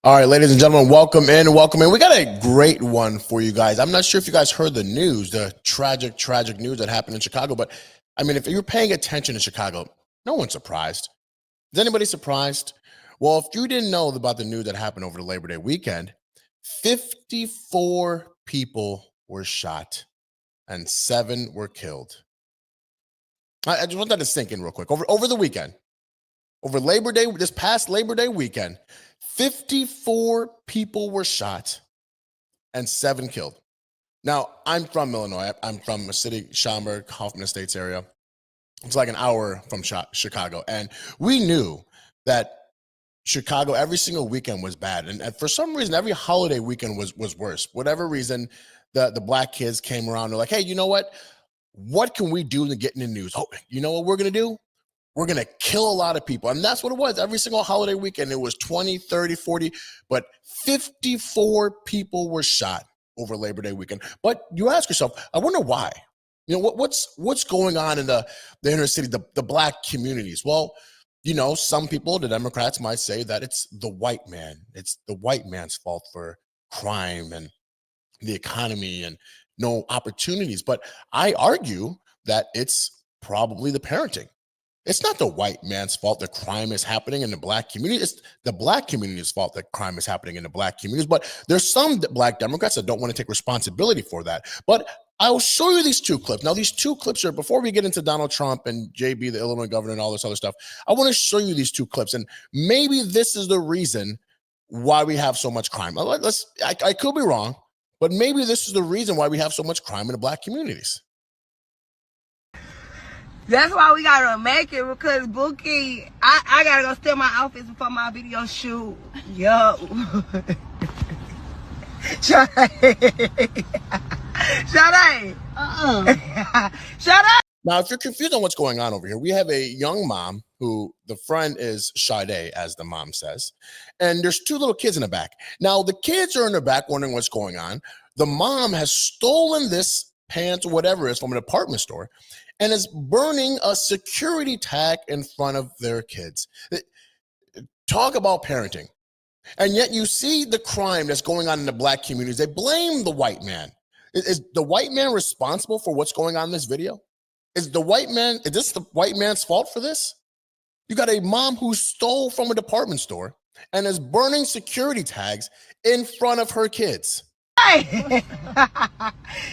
All right, ladies and gentlemen, welcome in, welcome in. We got a great one for you guys. I'm not sure if you guys heard the news, the tragic news that happened in Chicago, but I mean, if you're paying attention to Chicago, no one's surprised. Is anybody surprised? Well, if you didn't know about the news that happened over the Labor Day weekend, 54 people were shot and 7 were killed. I just want that to sink in real quick. Over the weekend, over Labor Day, this past Labor Day weekend, 54 people were shot and 7 killed. Now, I'm from Illinois. I'm from a city, Schaumburg, Hoffman Estates area. It's like an hour from Chicago. And we knew that Chicago, every single weekend was bad. And for some reason, every holiday weekend was worse. Whatever reason, the black kids came around. They're like, hey, you know what? What can we do to get in the news? Oh, you know what we're going to do? We're going to kill a lot of people. And that's what it was. Every single holiday weekend, it was 20, 30, 40, but 54 people were shot over Labor Day weekend. But you ask yourself, I wonder why. You know, what's going on in the inner city, the black communities? Well, you know, some people, the Democrats might say that it's the white man. It's the white man's fault for crime and the economy and no opportunities. But I argue that it's probably the parenting. It's not the white man's fault that crime is happening in the black community. It's the black community's fault that crime is happening in the black communities. But there's some black Democrats that don't want to take responsibility for that. But I'll show you these 2 clips. Now, these 2 clips are, before we get into Donald Trump and JB, the Illinois governor, and all this other stuff, I want to show you these 2 clips. And maybe this is the reason why we have so much crime. I could be wrong, but maybe this is the reason why we have so much crime in the black communities. That's why we gotta make it, because Bookie, I gotta go steal my outfits before my video shoot. Yo. Shut up. Shut up. Shut up. Now, if you're confused on what's going on over here, we have a young mom who the friend is Sade, as the mom says. And there's 2 little kids in the back. Now, the kids are in the back wondering what's going on. The mom has stolen this pants or whatever it is from a department store and is burning a security tag in front of their kids. Talk about parenting. And yet you see the crime that's going on in the black communities. They blame the white man. Is the white man responsible for what's going on in this video? Is this the white man's fault for this? You got a mom who stole from a department store and is burning security tags in front of her kids. Hey.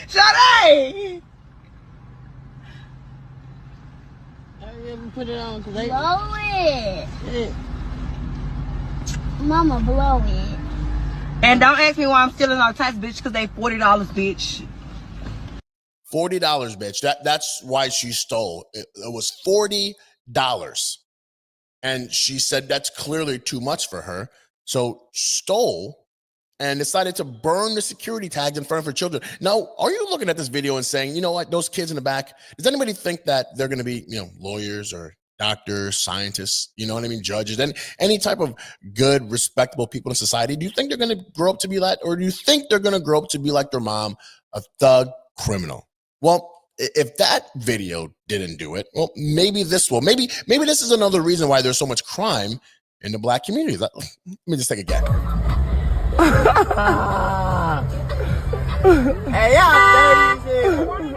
Shut up. Put it on because they blow it. Yeah. Mama, blow it. And don't ask me why I'm stealing all tax, bitch, because they $40, bitch. $40, bitch. That's why she stole. It was $40. And she said that's clearly too much for her. So stole and decided to burn the security tags in front of her children. Now, are you looking at this video and saying, you know what, those kids in the back, does anybody think that they're going to be, lawyers or doctors, scientists, you know what I mean, judges, and any type of good, respectable people in society? Do you think they're going to grow up to be that? Or do you think they're going to grow up to be like their mom, a thug criminal? Well, if that video didn't do it, well, maybe this will. Maybe this is another reason why there's so much crime in the black community. Let me just take a guess. Hey, y'all dirty.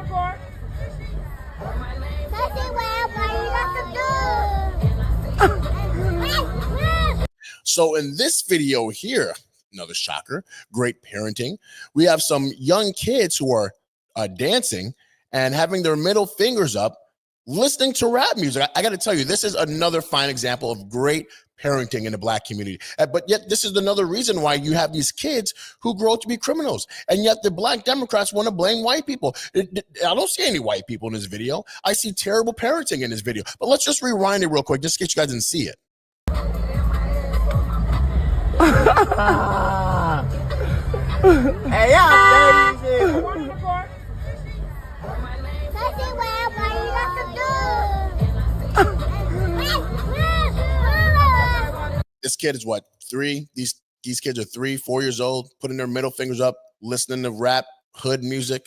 So in this video here, another shocker, great parenting. We have some young kids who are dancing and having their middle fingers up, listening to rap music. I got to tell you, this is another fine example of great parenting in the black community. But yet this is another reason why you have these kids who grow up to be criminals. And yet the black Democrats want to blame white people. I don't see any white people in this video. I see terrible parenting in this video. But let's just rewind it real quick, just in case you guys didn't see it. Hey, y'all dirty. This kid is what, 3? These kids are 3, 4 years old, putting their middle fingers up, listening to rap, hood music.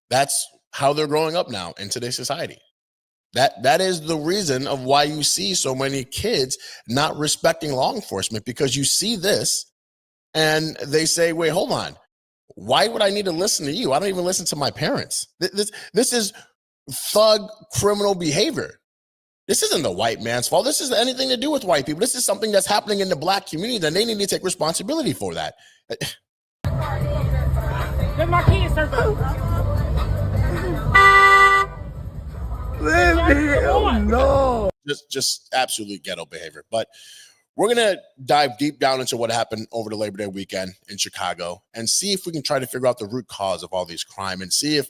That's how they're growing up now in today's society. That is the reason of why you see so many kids not respecting law enforcement, because you see this and they say, wait, hold on. Why would I need to listen to you? I don't even listen to my parents. This is thug criminal behavior. This isn't the white man's fault. This isn't anything to do with white people. This is something that's happening in the black community, and they need to take responsibility for that. Let my kids serve No. Just absolutely ghetto behavior. But we're going to dive deep down into what happened over the Labor Day weekend in Chicago and see if we can try to figure out the root cause of all these crime and see if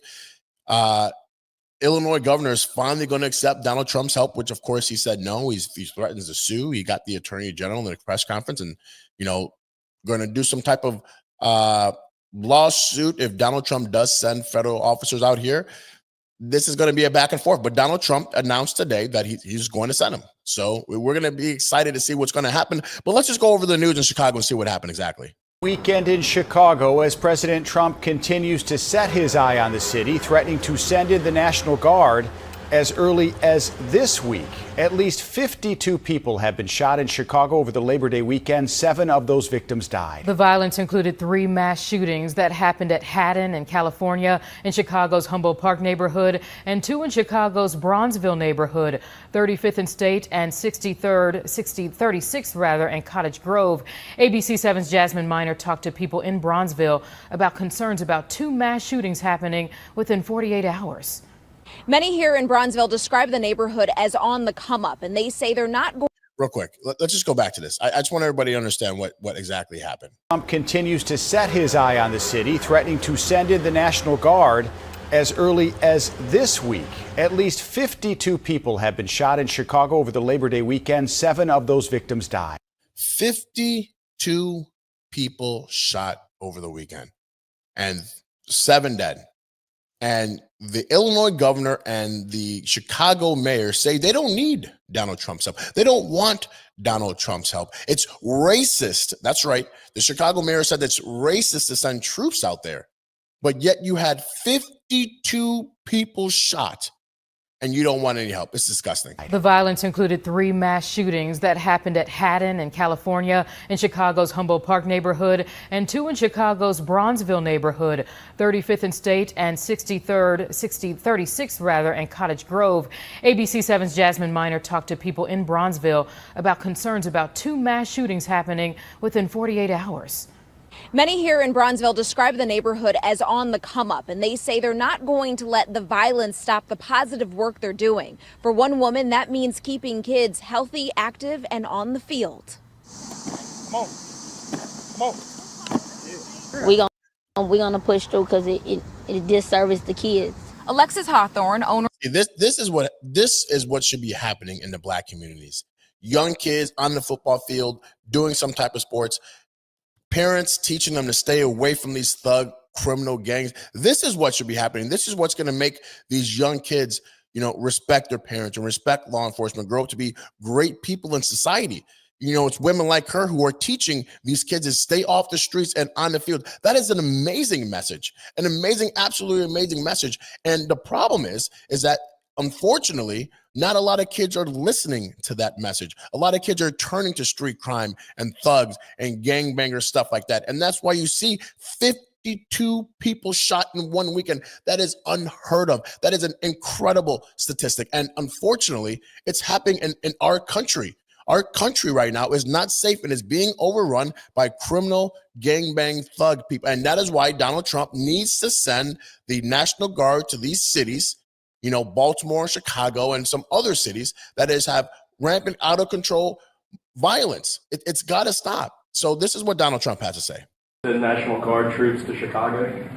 Illinois governor is finally going to accept Donald Trump's help, which of course he said no. He threatens to sue. He got the attorney general in a press conference and, going to do some type of lawsuit if Donald Trump does send federal officers out here. This is going to be a back and forth, but Donald Trump announced today that he's going to send him. So we're going to be excited to see what's going to happen. But let's just go over the news in Chicago and see what happened exactly. Weekend in Chicago as President Trump continues to set his eye on the city, threatening to send in the National Guard as early as this week. At least 52 people have been shot in Chicago over the Labor Day weekend. 7 of those victims died. The violence included 3 mass shootings that happened at Haddon in California, in Chicago's Humboldt Park neighborhood, and 2 in Chicago's Bronzeville neighborhood, 35th and State and 36th and Cottage Grove. ABC 7's Jasmine Miner talked to people in Bronzeville about concerns about 2 mass shootings happening within 48 hours. Many here in Bronzeville describe the neighborhood as on the come up, and they say they're not going. Real quick, let's just go back to this. I just want everybody to understand what exactly happened. Trump continues to set his eye on the city, threatening to send in the National Guard as early as this week. At least 52 people have been shot in Chicago over the Labor Day weekend. 7 of those victims died. 52 people shot over the weekend and 7 dead. And the Illinois governor and the Chicago mayor say they don't need Donald Trump's help. They don't want Donald Trump's help. It's racist. That's right. The Chicago mayor said it's racist to send troops out there. But yet you had 52 people shot and you don't want any help. It's disgusting. The violence included 3 mass shootings that happened at Haddon in California, in Chicago's Humboldt Park neighborhood, and 2 in Chicago's Bronzeville neighborhood, 35th and State and 36th and Cottage Grove. ABC 7's Jasmine Miner talked to people in Bronzeville about concerns about 2 mass shootings happening within 48 hours. Many here in Bronzeville describe the neighborhood as on the come up, and they say they're not going to let the violence stop the positive work they're doing. For one woman, that means keeping kids healthy, active, and on the field. Come on. We're gonna push through because it disservices the kids. Alexis Hawthorne, owner. This is what should be happening in the black communities. Young kids on the football field doing some type of sports. Parents teaching them to stay away from these thug criminal gangs. This is what should be happening. This is what's going to make these young kids, respect their parents and respect law enforcement, grow up to be great people in society. It's women like her who are teaching these kids to stay off the streets and on the field. That is an amazing message, absolutely amazing message. And the problem is that unfortunately, not a lot of kids are listening to that message. A lot of kids are turning to street crime and thugs and gangbangers, stuff like that. And that's why you see 52 people shot in one weekend. That is unheard of. That is an incredible statistic. And unfortunately, it's happening in our country. Our country right now is not safe and is being overrun by criminal gangbang thug people. And that is why Donald Trump needs to send the National Guard to these cities, Baltimore, Chicago, and some other cities that have rampant, out of control violence. It's got to stop. So this is what Donald Trump has to say. The National Guard troops to Chicago?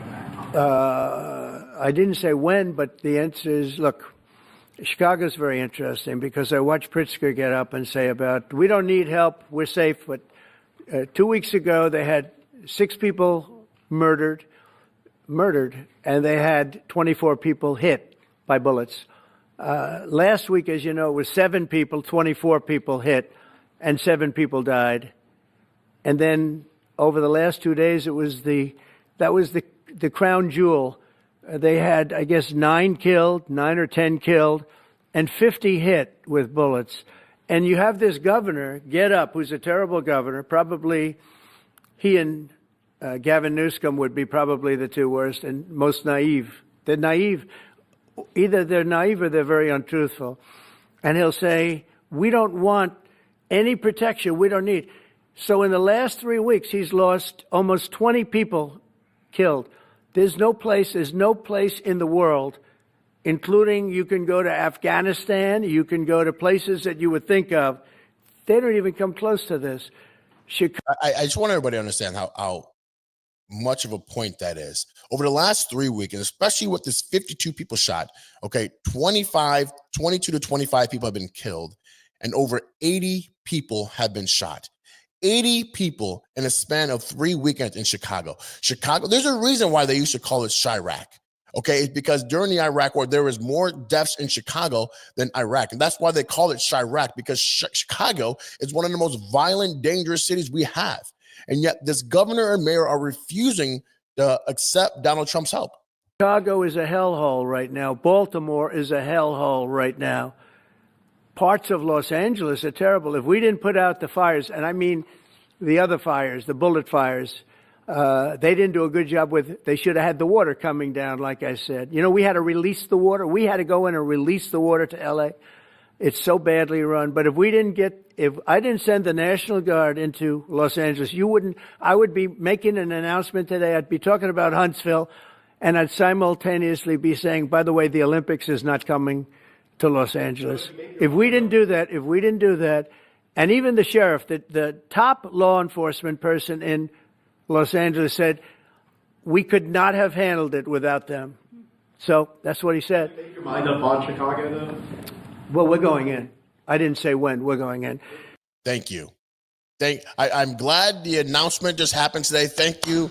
I didn't say when, but the answer is, look, Chicago's very interesting because I watched Pritzker get up and say we don't need help, we're safe. But 2 weeks ago, they had 6 people murdered, and they had 24 people hit by bullets. Last week, as you know, it was 7 people, 24 people hit, and 7 people died. And then over the last 2 days, that was the crown jewel. They had, I guess, 9 or 10 killed, and 50 hit with bullets. And you have this governor get up, who's a terrible governor, probably he and Gavin Newsom would be probably the two worst and most naive. They're naive. Either they're naive or they're very untruthful. And he'll say, we don't want any protection. We don't need. So in the last 3 weeks, he's lost almost 20 people killed. There's no place in the world, including you can go to Afghanistan, you can go to places that you would think of. They don't even come close to this. I just want everybody to understand how much of a point that is. Over the last 3 weeks, and especially with this 52 people shot, okay, 22 to 25 people have been killed, and over 80 people have been shot. 80 people in a span of 3 weekends in Chicago. There's a reason why they used to call it Chirac. Okay, it's because during the Iraq War, there was more deaths in Chicago than Iraq. And that's why they call it Chirac, because Chicago is one of the most violent, dangerous cities we have. And yet this governor and mayor are refusing to accept Donald Trump's help. Chicago is a hellhole right now. Baltimore is a hellhole right now. Parts of Los Angeles are terrible. If we didn't put out the fires, and I mean the other fires, the bullet fires, they didn't do a good job with, they should have had the water coming down, like I said. You know, we had to release the water. We had to go in and release the water to L.A. It's so badly run. But if I didn't send the National Guard into Los Angeles, I would be making an announcement today. I'd be talking about Huntsville, and I'd simultaneously be saying, by the way, the Olympics is not coming to Los Angeles. If we didn't do that, and even the sheriff, the top law enforcement person in Los Angeles said, we could not have handled it without them. So that's what he said. Make your mind up on Chicago, though? Well, we're going in. I didn't say when. We're going in. Thank you. I'm glad the announcement just happened today. Thank you,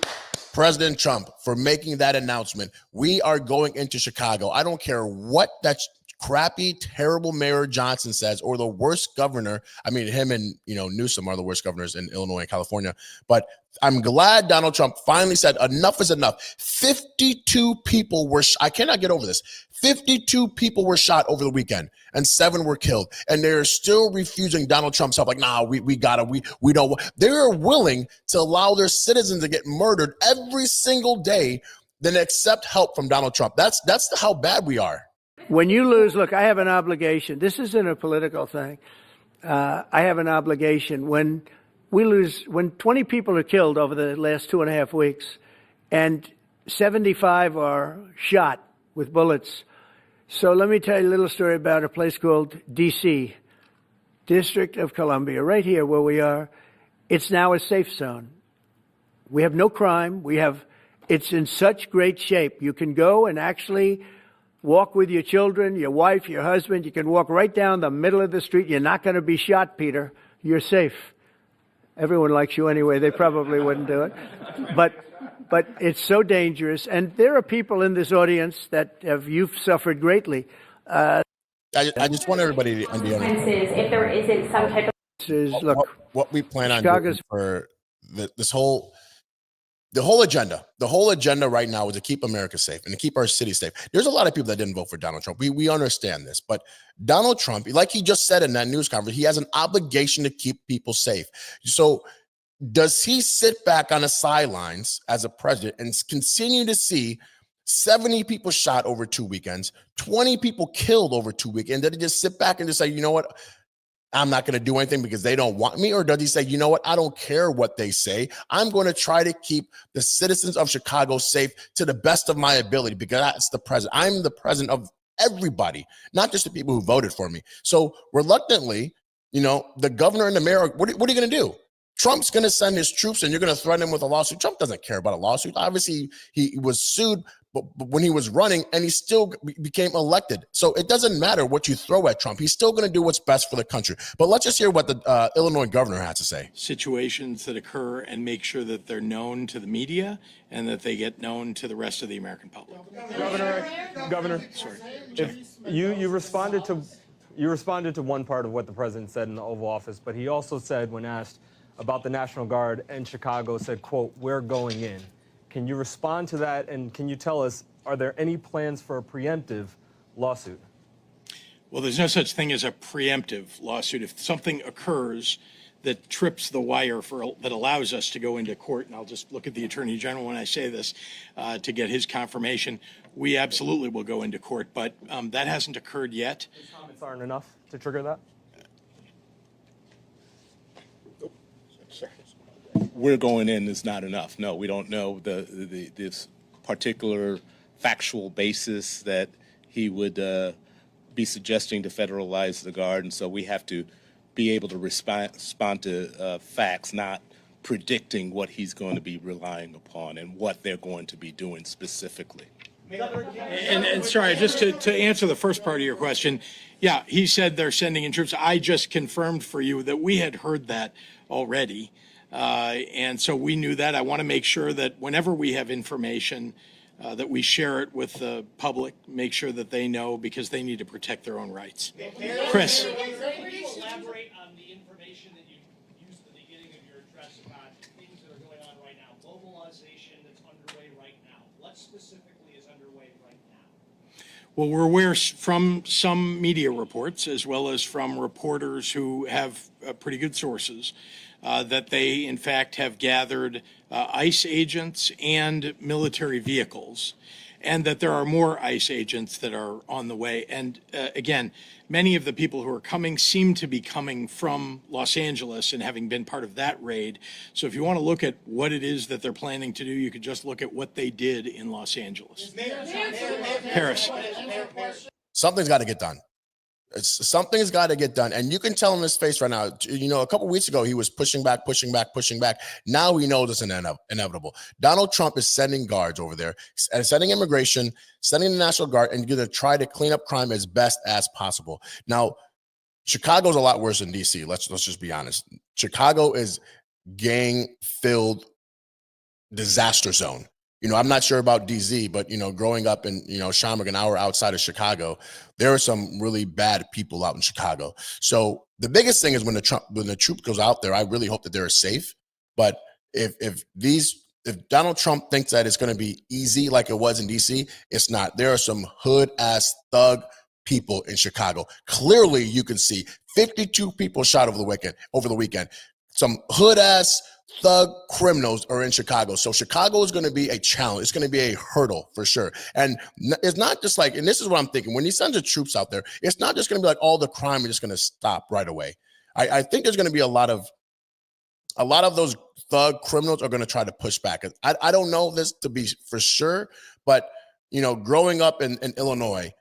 President Trump, for making that announcement. We are going into Chicago. I don't care what that crappy, terrible Mayor Johnson says, or the worst governor. I mean, him and Newsom are the worst governors in Illinois and California. But I'm glad Donald Trump finally said enough is enough. 52 people were I cannot get over this. 52 people were shot over the weekend and 7 were killed. And they're still refusing Donald Trump's help. Like, nah, we don't. They're willing to allow their citizens to get murdered every single day than accept help from Donald Trump. That's how bad we are. When you lose, look, I have an obligation. This isn't a political thing. I have an obligation. When 20 people are killed over the last 2.5 weeks and 75 are shot with bullets. So let me tell you a little story about a place called D.C., District of Columbia, right here where we are. It's now a safe zone. We have no crime. It's in such great shape. You can go and actually walk with your children, your wife, your husband. You can walk right down the middle of the street. You're not going to be shot, Peter. You're safe. Everyone likes you anyway. They probably wouldn't do it. But it's so dangerous. And there are people in this audience that you've suffered greatly. I just want everybody to understand. If there isn't some type of what we plan on doing for the whole agenda right now is to keep America safe and to keep our city safe. There's a lot of people that didn't vote for Donald Trump. We understand this, but Donald Trump, like he just said in that news conference, he has an obligation to keep people safe. So does he sit back on the sidelines as a president and continue to see 70 people shot over 2 weekends, 20 people killed over 2 weekends? Did he just sit back and just say, you know what? I'm not going to do anything because they don't want me? Or does he say, you know what? I don't care what they say. I'm going to try to keep the citizens of Chicago safe to the best of my ability because that's the president. I'm the president of everybody, not just the people who voted for me. So reluctantly, the governor and the mayor, what are you going to do? Trump's going to send his troops and you're going to threaten him with a lawsuit. Trump doesn't care about a lawsuit. Obviously, he was sued but when he was running and he still became elected. So it doesn't matter what you throw at Trump. He's still going to do what's best for the country. But let's just hear what the Illinois governor has to say. Situations that occur and make sure that they're known to the media and that they get known to the rest of the American public. Governor, sorry. You responded to one part of what the president said in the Oval Office, but he also said when asked about the National Guard and Chicago, said, quote, "We're going in." Can you respond to that? And can you tell us, are there any plans for a preemptive lawsuit? Well, there's no such thing as a preemptive lawsuit. If something occurs that trips the wire that allows us to go into court. And I'll just look at the Attorney General when I say this to get his confirmation. We absolutely will go into court, but that hasn't occurred yet. His comments aren't enough to trigger that? We're going in is not enough. No, we don't know this particular factual basis that he would be suggesting to federalize the Guard, and so we have to be able to respond to facts, not predicting what he's going to be relying upon and what they're going to be doing specifically. And sorry, just to answer the first part of your question, yeah, he said they're sending in troops. I just confirmed for you that we had heard that already. And so we knew that. I want to make sure that whenever we have information, that we share it with the public, make sure that they know, because they need to protect their own rights. Chris. Can you elaborate on the information that you used at the beginning of your address about things that are going on right now, mobilization that's underway right now? What specifically is underway right now? Well, we're aware from some media reports, as well as from reporters who have pretty good sources, that they, in fact, have gathered ICE agents and military vehicles, and that there are more ICE agents that are on the way. And again, many of the people who are coming seem to be coming from Los Angeles and having been part of that raid. So if you want to look at what it is that they're planning to do, you could just look at what they did in Los Angeles. Paris. Something's got to get done. Something's got to get done. And you can tell in his face right now, you know, a couple of weeks ago, he was pushing back. Now he knows it's inevitable. Donald Trump is sending guards over there and sending immigration, sending the National Guard, and going to try to clean up crime as best as possible. Now, Chicago's a lot worse than DC. Let's just be honest. Chicago is gang-filled disaster zone. You know, I'm not sure about DZ, but, you know, growing up in, you know, Schaumburg, an hour outside of Chicago, there are some really bad people out in Chicago. So the biggest thing is when the troop goes out there, I really hope that they're safe. But if Donald Trump thinks that it's going to be easy like it was in DC, it's not. There are some hood-ass thug people in Chicago. Clearly, you can see 52 people shot over the weekend. Some hood-ass thug criminals are in Chicago. So Chicago is going to be a challenge. It's going to be a hurdle for sure. And it's not just like, and this is what I'm thinking, when he sends the troops out there, it's not just going to be like all the crime is just going to stop right away. I think there's going to be a lot of those thug criminals are going to try to push back. I don't know this to be for sure, but, you know, growing up in Illinois,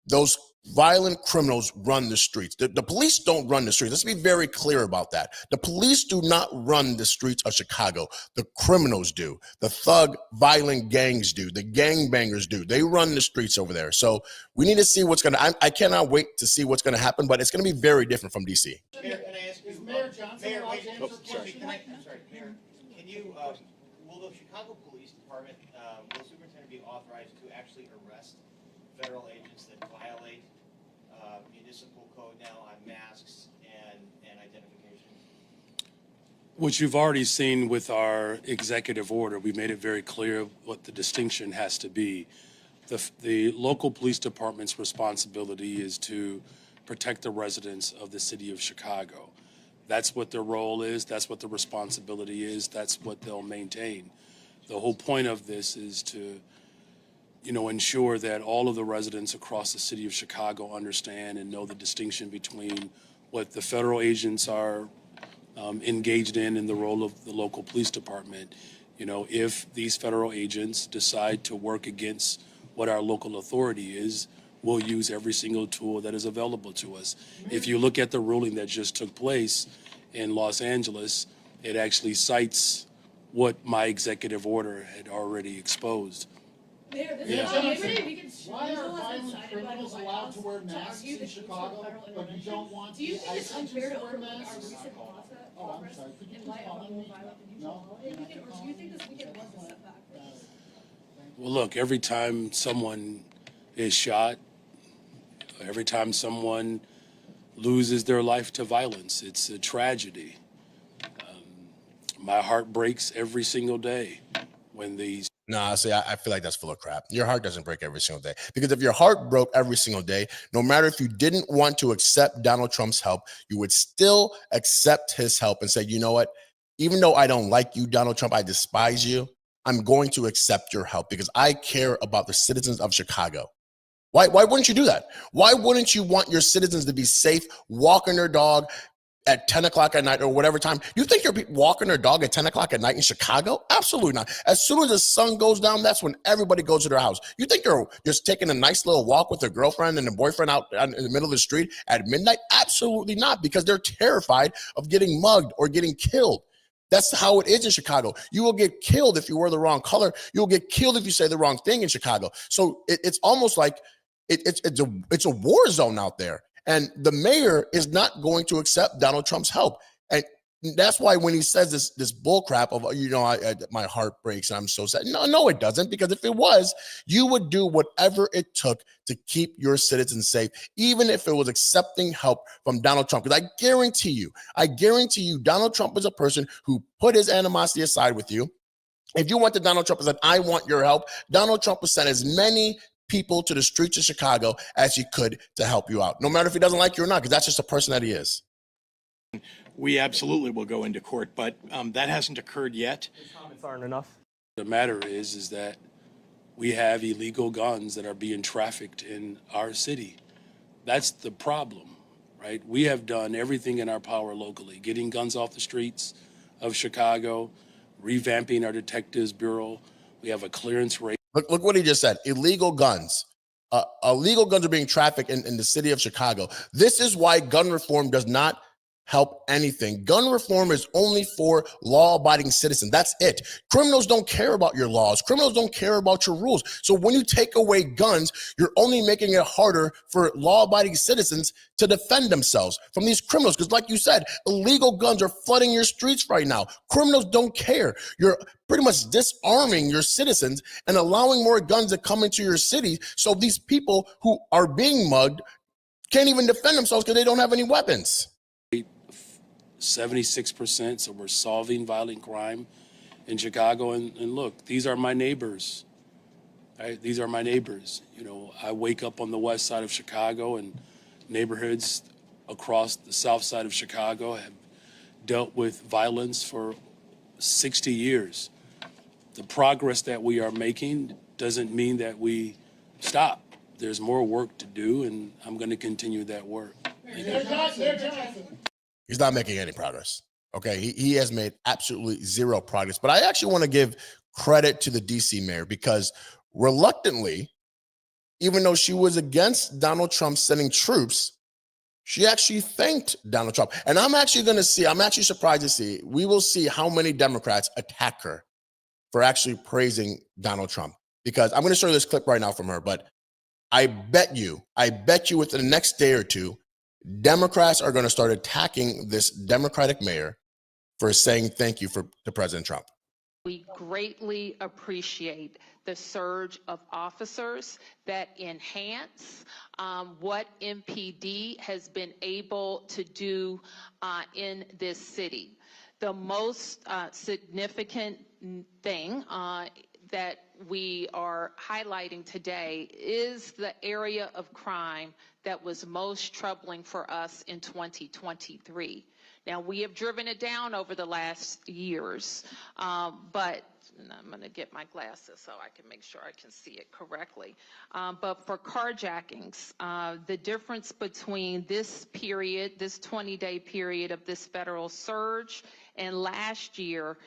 those violent criminals run the streets. The police don't run the streets. Let's be very clear about that. The police do not run the streets of Chicago. The criminals do. The thug violent gangs do. The gangbangers do. They run the streets over there. So we need to see what's going to, I cannot wait to see what's going to happen, but it's going to be very different from DC. Mayor, can I ask you, Mayor Johnson, Mayor, wait, I'm sorry, Mayor, can you, will the Chicago Police Department, will the superintendent be authorized to actually arrest federal agents that violate municipal code now on masks and identification? Which you've already seen with our executive order. We made it very clear what the distinction has to be. The local police department's responsibility is to protect the residents of the city of Chicago. That's what their role is. That's what the responsibility is. That's what they'll maintain. The whole point of this is to, you know, ensure that all of the residents across the city of Chicago understand and know the distinction between what the federal agents are engaged in the role of the local police department. You know, if these federal agents decide to work against what our local authority is, we'll use every single tool that is available to us. If you look at the ruling that just took place in Los Angeles, it actually cites what my executive order had already exposed. Mayor, this is Labor Day weekend. Why are violent criminals allowed to wear masks in Chicago, but you don't want the ICE agents to wear masks? Oh, I'm sorry. Could you please comment on me? No. Or do you think this weekend was a setback? Well, look, every time someone is shot, every time someone loses their life to violence, it's a tragedy. My heart breaks every single day when these Nah, see, I feel like that's full of crap. Your heart doesn't break every single day. Because if your heart broke every single day, no matter if you didn't want to accept Donald Trump's help, you would still accept his help and say, you know what? Even though I don't like you, Donald Trump, I despise you, I'm going to accept your help because I care about the citizens of Chicago. Why wouldn't you do that? Why wouldn't you want your citizens to be safe, walking their dog at 10 o'clock at night or whatever time? You think you're walking their dog at 10 o'clock at night in Chicago? Absolutely not. As soon as the sun goes down, that's when everybody goes to their house. You think you're just taking a nice little walk with a girlfriend and a boyfriend out in the middle of the street at midnight? Absolutely not, because they're terrified of getting mugged or getting killed. That's how it is in Chicago. You will get killed if you wear the wrong color. You'll get killed if you say the wrong thing in Chicago. So it's almost like it's a war zone out there. And the mayor is not going to accept Donald Trump's help. And that's why when he says this bull crap of, my heart breaks and I'm so sad. No, it doesn't. Because if it was, you would do whatever it took to keep your citizens safe, even if it was accepting help from Donald Trump. Because I guarantee you, Donald Trump is a person who put his animosity aside with you. If you went to Donald Trump and said, I want your help, Donald Trump would send as many people to the streets of Chicago as he could to help you out, no matter if he doesn't like you or not, because that's just the person that he is. We absolutely will go into court, but that hasn't occurred yet. Comments aren't enough. The matter is that we have illegal guns that are being trafficked in our city. That's the problem, right? We have done everything in our power locally, getting guns off the streets of Chicago, revamping our detectives bureau. We have a clearance rate. Look what he just said. Illegal guns. Illegal guns are being trafficked in the city of Chicago. This is why gun reform does not help anything. Gun reform is only for law-abiding citizens. That's it. Criminals don't care about your laws. Criminals don't care about your rules. So when you take away guns, you're only making it harder for law-abiding citizens to defend themselves from these criminals. Because like you said, illegal guns are flooding your streets right now. Criminals don't care. You're pretty much disarming your citizens and allowing more guns to come into your city. So these people who are being mugged can't even defend themselves because they don't have any weapons. 76%, so we're solving violent crime in Chicago. And look, these are my neighbors, right? These are my neighbors. I wake up on the west side of Chicago, and neighborhoods across the south side of Chicago have dealt with violence for 60 years. The progress that we are making doesn't mean that we stop. There's more work to do, and I'm going to continue that work. He's not making any progress. Okay, he has made absolutely zero progress. But I actually want to give credit to the DC mayor because reluctantly, even though she was against Donald Trump sending troops, she actually thanked Donald Trump. And I'm actually surprised to see, we will see how many Democrats attack her for actually praising Donald Trump. Because I'm going to show you this clip right now from her, but I bet you within the next day or two, Democrats are going to start attacking this Democratic mayor for saying thank you to President Trump. We greatly appreciate the surge of officers that enhance what MPD has been able to do in this city. The most significant thing that we are highlighting today is the area of crime that was most troubling for us in 2023. Now, we have driven it down over the last years, but I'm going to get my glasses so I can make sure I can see it correctly. But for carjackings, the difference between this period, this 20-day period of this federal surge and last year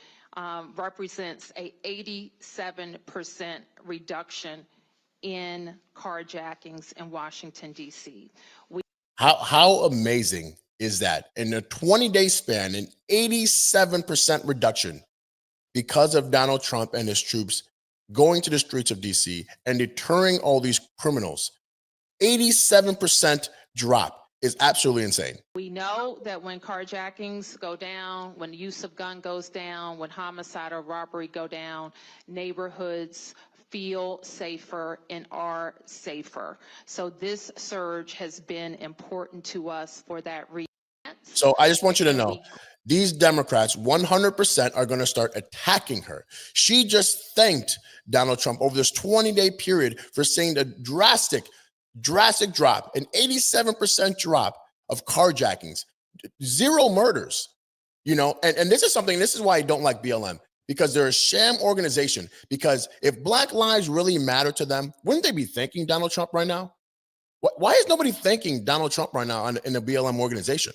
represents a 87% reduction in carjackings in Washington, D.C. How amazing is that? In a 20-day span, an 87% reduction because of Donald Trump and his troops going to the streets of D.C. and deterring all these criminals. 87% drop is absolutely insane. We know that when carjackings go down, when the use of gun goes down, when homicide or robbery go down, neighborhoods feel safer and are safer. So this surge has been important to us for that reason. So I just want you to know, these Democrats 100% are going to start attacking her. She just thanked Donald Trump over this 20-day period for seeing a drastic drop, an 87% drop of carjackings, 0 murders, and this is why I don't like BLM, because they're a sham organization. Because if Black lives really matter to them, wouldn't they be thanking Donald Trump right now? Why is nobody thanking Donald Trump right now in the BLM organization?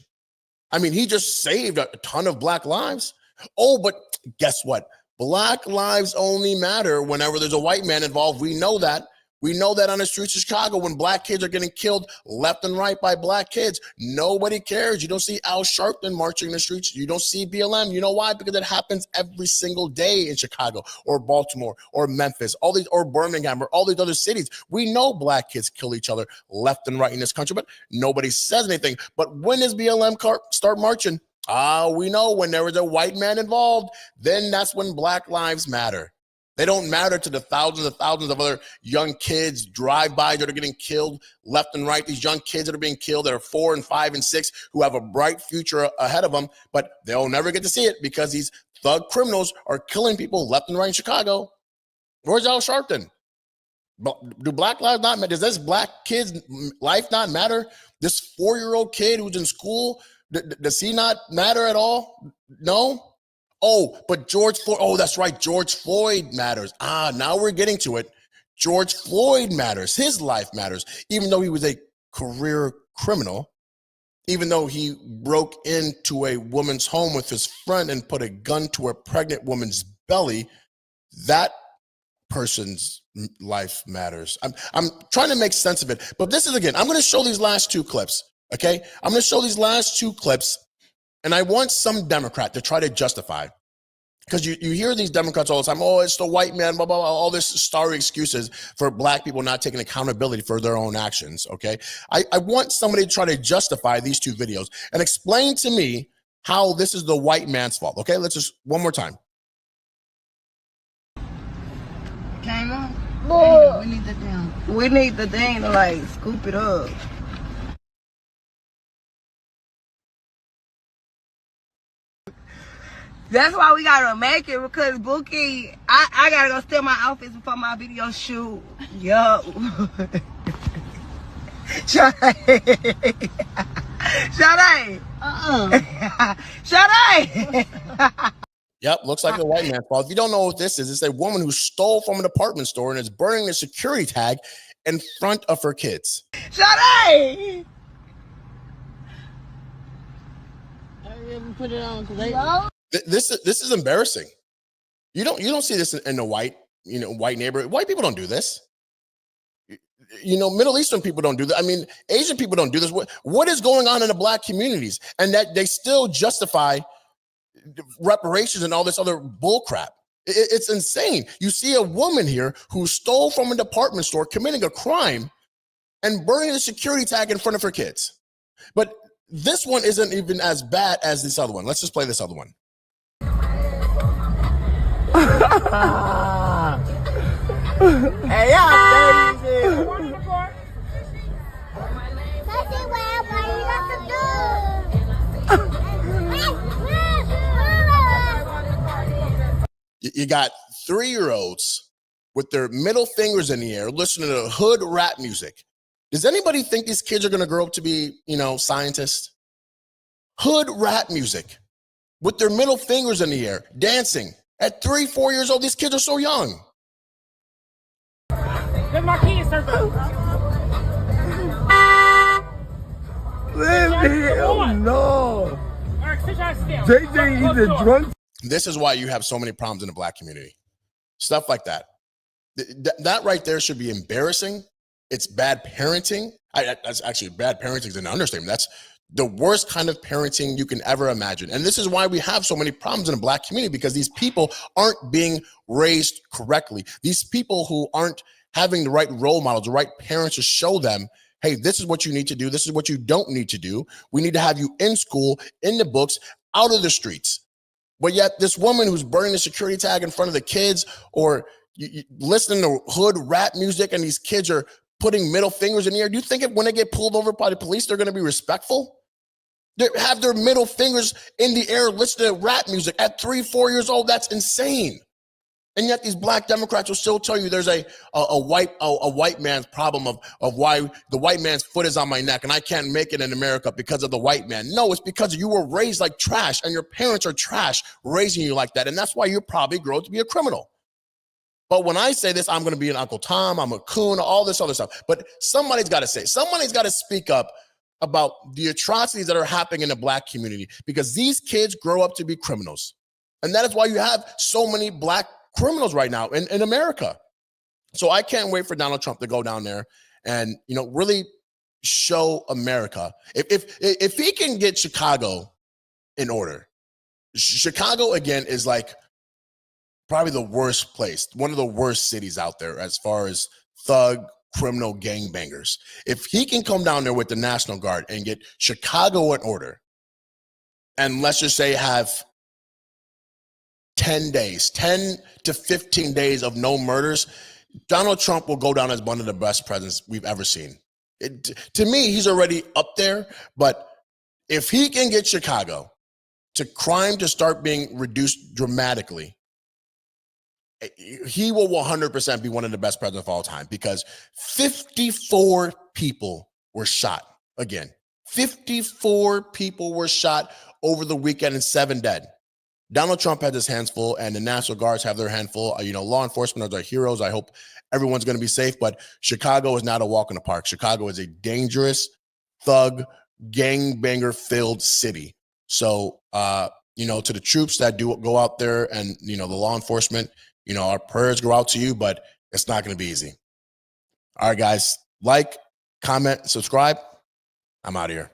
I mean, he just saved a ton of Black lives. Oh, but guess what? Black lives only matter whenever there's a white man involved. We know that. We know that on the streets of Chicago, when Black kids are getting killed left and right by Black kids, nobody cares. You don't see Al Sharpton marching in the streets. You don't see BLM. You know why? Because it happens every single day in Chicago or Baltimore or Memphis, or Birmingham or all these other cities. We know Black kids kill each other left and right in this country, but nobody says anything. But when does BLM start marching? We know when there is a white man involved, then that's when Black lives matter. They don't matter to the thousands of other young kids, drive-bys that are getting killed left and right. These young kids that are being killed that are 4 and 5 and 6 who have a bright future ahead of them, but they'll never get to see it because these thug criminals are killing people left and right in Chicago. Where's Al Sharpton? Do Black lives not matter? Does this Black kid's life not matter? This 4-year-old kid who's in school, does he not matter at all? No? Oh, but George Floyd. Oh, that's right. George Floyd matters. Now we're getting to it. George Floyd matters. His life matters. Even though he was a career criminal, even though he broke into a woman's home with his friend and put a gun to a pregnant woman's belly, that person's life matters. I'm trying to make sense of it. But this is, again, I'm going to show these last 2 clips. Okay? I'm going to show these last 2 clips. And I want some Democrat to try to justify, because you hear these Democrats all the time, oh, it's the white man, blah, blah, blah, all this starry excuses for Black people not taking accountability for their own actions, okay? I want somebody to try to justify these 2 videos and explain to me how this is the white man's fault, okay? Let's just, one more time. Came on? We need the thing to, like, scoop it up. That's why we gotta make it, because Bookie, I gotta go steal my outfits before my video shoot. Yo. Sade. Yep, looks like the white man's fault. If you don't know what this is, it's a woman who stole from a department store and is burning a security tag in front of her kids. Sade. I didn't put it on because they. No? This is embarrassing. You don't see this in the white neighborhood. White people don't do this. Middle Eastern people don't do that. I mean, Asian people don't do this. What is going on in the Black communities? And that they still justify reparations and all this other bull crap. It's insane. You see a woman here who stole from a department store, committing a crime, and burning a security tag in front of her kids. But this one isn't even as bad as this other one. Let's just play this other one. Hey, y'all crazy. You got 3-year-olds with their middle fingers in the air listening to hood rap music. Does anybody think these kids are going to grow up to be, scientists? Hood rap music with their middle fingers in the air, dancing. At 3-4 years old, these kids are so young. Get my keys, sir. No. JJ either drunk. This is why you have so many problems in the Black community. Stuff like that. That right there should be embarrassing. It's bad parenting. That's actually bad parenting is an understatement. That's the worst kind of parenting you can ever imagine. And this is why we have so many problems in the Black community, because these people aren't being raised correctly. These people who aren't having the right role models, the right parents to show them, hey, this is what you need to do. This is what you don't need to do. We need to have you in school, in the books, out of the streets. But yet this woman who's burning the security tag in front of the kids, or listening to hood rap music, and these kids are putting middle fingers in the air. Do you think when they get pulled over by the police, they're going to be respectful? They have their middle fingers in the air listening to rap music at 3-4 years old. That's insane. And yet these black Democrats will still tell you there's a white man's problem of why the white man's foot is on my neck and I can't make it in America because of the white man. No, it's because you were raised like trash and your parents are trash raising you like that. And that's why you probably grow up to be a criminal. But when I say this, I'm going to be an Uncle Tom, I'm a coon, all this other stuff. But somebody's got to say, somebody's got to speak up about the atrocities that are happening in the black community, because these kids grow up to be criminals. And that is why you have so many black criminals right now in America. So I can't wait for Donald Trump to go down there and, really show America. If he can get Chicago in order, Chicago again is like probably the worst place, one of the worst cities out there as far as thug, criminal gangbangers. If he can come down there with the National Guard and get Chicago in order, and let's just say have 10 to 15 days of no murders, Donald Trump will go down as one of the best presidents we've ever seen. To me, he's already up there, but if he can get Chicago to crime to start being reduced dramatically, he will 100% be one of the best presidents of all time, because 54 people were shot. Again, 54 people were shot over the weekend and 7 dead. Donald Trump has his hands full and the National Guards have their hand full. Law enforcement are their heroes. I hope everyone's going to be safe, but Chicago is not a walk in the park. Chicago is a dangerous, thug, gangbanger-filled city. So, to the troops that do go out there and, the law enforcement, our prayers go out to you, but it's not going to be easy. All right, guys, like, comment, subscribe. I'm out of here.